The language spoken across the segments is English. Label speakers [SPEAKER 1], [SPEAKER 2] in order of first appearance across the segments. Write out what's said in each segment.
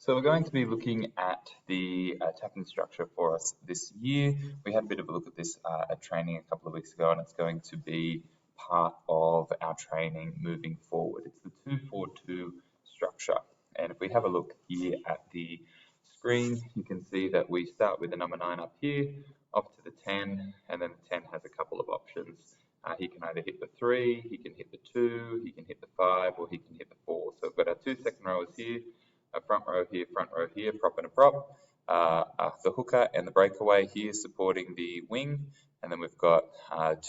[SPEAKER 1] So we're going to be looking at the attacking structure for us this year. We had a bit of a look at this at training a couple of weeks ago, and it's going to be part of our training moving forward. It's the 2-4-2 structure. And if we have a look here at the screen, you can see that we start with the number 9 up here, off to the 10, and then the 10 has a couple of options. He can either hit the 3, he can hit the 2, he can hit the 5, or he can hit the 4. So we've got our 2 second rowers here, a front row here, prop and a prop, the hooker and the breakaway here supporting the wing, and then we've got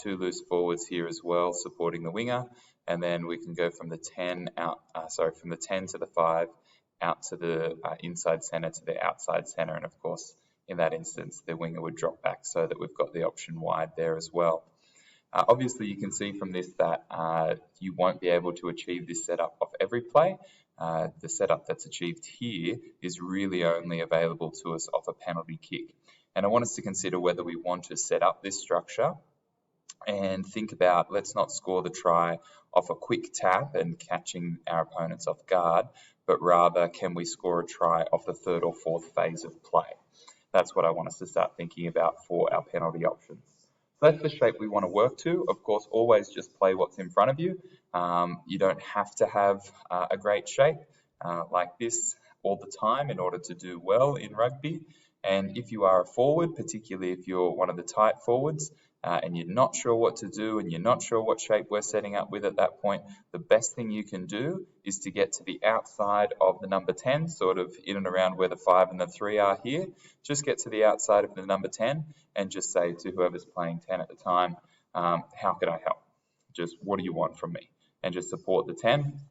[SPEAKER 1] 2 loose forwards here as well supporting the winger, and then we can go from the 10 out, from the 10 to the 5 out to the inside centre to the outside centre, and of course in that instance the winger would drop back so that we've got the option wide there as well. Obviously you can see from this that you won't be able to achieve this setup off every play. The setup that's achieved here is really only available to us off a penalty kick. And I want us to consider whether we want to set up this structure and think about, let's not score the try off a quick tap and catching our opponents off guard, but rather can we score a try off the 3rd or 4th phase of play? That's what I want us to start thinking about for our penalty options. So that's the shape we want to work to. Of course, always just play what's in front of you. You don't have to have a great shape like this all the time in order to do well in rugby. And if you are a forward, particularly if you're one of the tight forwards, and you're not sure what to do and you're not sure what shape we're setting up with at that point, the best thing you can do is to get to the outside of the number 10, sort of in and around where the 5 and the 3 are here. Just get to the outside of the number 10 and just say to whoever's playing 10 at the time, how can I help? Just what do you want from me? And just support the 10.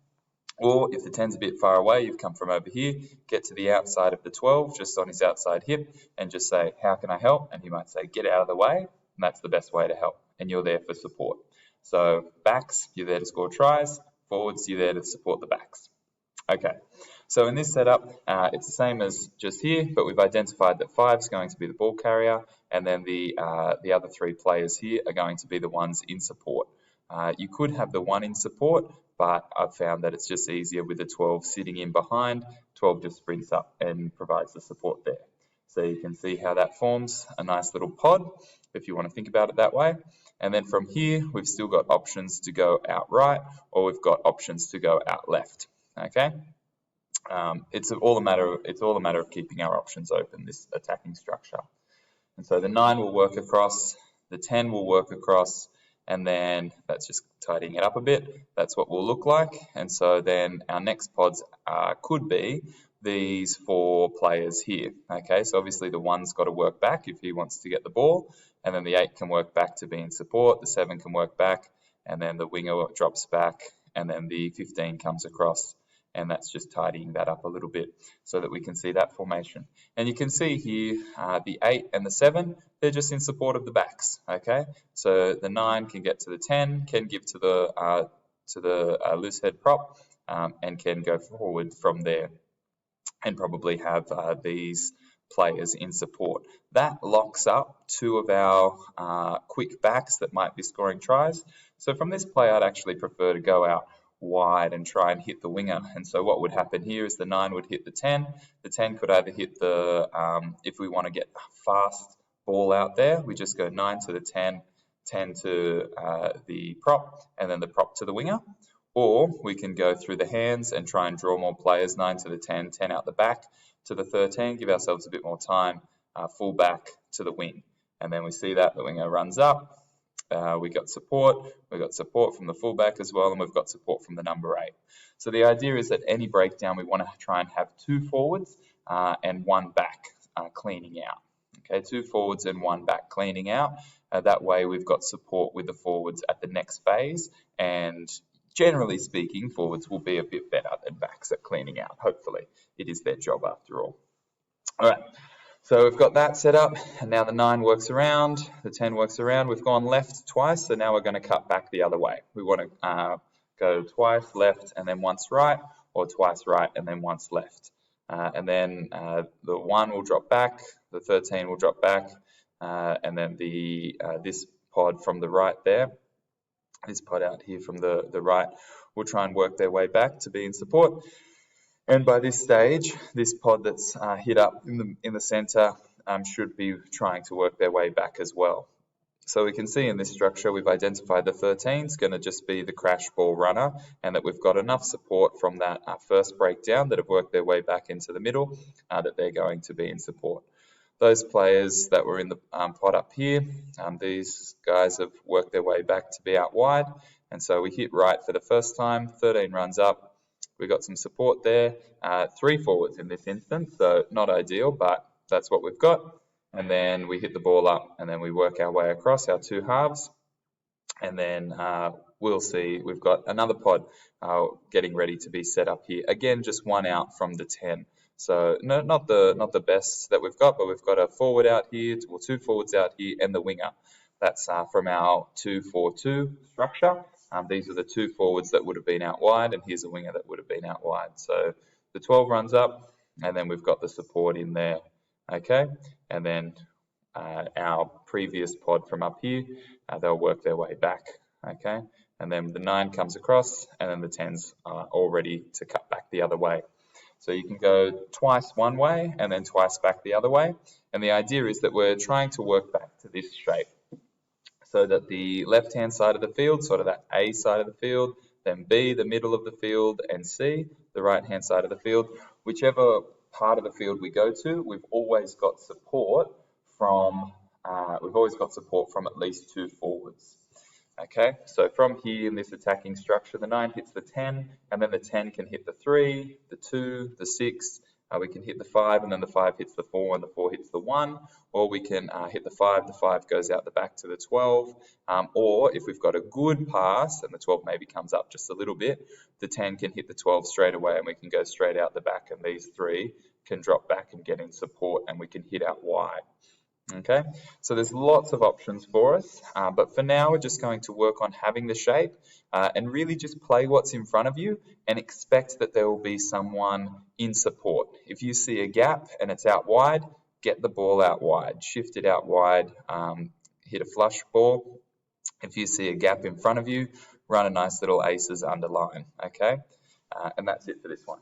[SPEAKER 1] Or if the 10's a bit far away, you've come from over here, get to the outside of the 12, just on his outside hip, and just say, how can I help? And he might say, get out of the way. And that's the best way to help. And you're there for support. So backs, you're there to score tries. Forwards, you're there to support the backs. Okay, so in this setup, it's the same as just here, but we've identified that 5 is going to be the ball carrier, and then the other 3 players here are going to be the ones in support. You could have the 1 in support, but I've found that it's just easier with the 12 sitting in behind. 12 just sprints up and provides the support there. So you can see how that forms a nice little pod, if you want to think about it that way. And then from here, we've still got options to go out right, or we've got options to go out left. Okay, it's all a matter of keeping our options open, this attacking structure. And so the 9 will work across, the 10 will work across, and then that's just tidying it up a bit. That's what we'll look like. And so then our next pods could be these 4 players here. Okay, so obviously the 1's got to work back if he wants to get the ball, and then the 8 can work back to be in support, the 7 can work back, and then the winger drops back, and then the 15 comes across. And that's just tidying that up a little bit so that we can see that formation. And you can see here the 8 and the 7, they're just in support of the backs. Okay, so the 9 can get to the 10, can give to the loose head prop, and can go forward from there and probably have these players in support. That locks up 2 of our quick backs that might be scoring tries. So from this play, I'd actually prefer to go out wide and try and hit the winger. And so what would happen here is the 9 would hit the 10. The 10 could either hit the, if we want to get a fast ball out there, we just go 9 to the 10, 10 to the prop, and then the prop to the winger. Or we can go through the hands and try and draw more players, 9 to the 10, 10 out the back to the 13, give ourselves a bit more time, full back to the wing. And then we see that the winger runs up. We got support from the fullback as well, and we've got support from the number 8. So the idea is that any breakdown, we want to try and have 2 forwards and 1 back cleaning out. Okay, 2 forwards and 1 back cleaning out. That way we've got support with the forwards at the next phase, and generally speaking, forwards will be a bit better than backs at cleaning out. Hopefully, it is their job after all. All right. So we've got that set up, and now the 9 works around, the 10 works around. We've gone left twice, so now we're going to cut back the other way. We want to go twice left and then once right, or twice right and then once left. And then the 1 will drop back, the 13 will drop back, and then this pod from the right there, this pod out here from the right, will try and work their way back to be in support. And by this stage, this pod that's hit up in the centre should be trying to work their way back as well. So we can see in this structure, we've identified the 13 is going to just be the crash ball runner, and that we've got enough support from that first breakdown that have worked their way back into the middle, that they're going to be in support. Those players that were in the pod up here, these guys have worked their way back to be out wide, and so we hit right for the first time, 13 runs up. We've got some support there, 3 forwards in this instance, so not ideal, but that's what we've got. And then we hit the ball up, and then we work our way across our 2 halves, and then we'll see we've got another pod getting ready to be set up here. Again, just 1 out from the 10. So no, not the best that we've got, but we've got a forward out here, or 2 forwards out here, and the winger. That's from our 2-4-2 structure. These are the 2 forwards that would have been out wide, and here's a winger that would have been out wide. So the 12 runs up, and then we've got the support in there. Okay, and then our previous pod from up here, they'll work their way back. Okay, and then the 9 comes across, and then the 10s are all ready to cut back the other way. So you can go twice one way and then twice back the other way. And the idea is that we're trying to work back to this shape, so that the left-hand side of the field, sort of that A side of the field, then B, the middle of the field, and C, the right-hand side of the field, whichever part of the field we go to, we've always got support from at least 2 forwards. Okay, so from here in this attacking structure, the 9 hits the 10, and then the 10 can hit the 3, the 2, the 6, we can hit the 5, and then the 5 hits the 4, and the 4 hits the 1, or we can hit the 5 goes out the back to the 12, or if we've got a good pass, and the 12 maybe comes up just a little bit, the 10 can hit the 12 straight away, and we can go straight out the back, and these 3 can drop back and get in support, and we can hit out wide. Okay, so there's lots of options for us, but for now we're just going to work on having the shape and really just play what's in front of you and expect that there will be someone in support. If you see a gap and it's out wide, get the ball out wide, shift it out wide, hit a flush ball. If you see a gap in front of you, run a nice little aces underline, okay? And that's it for this one.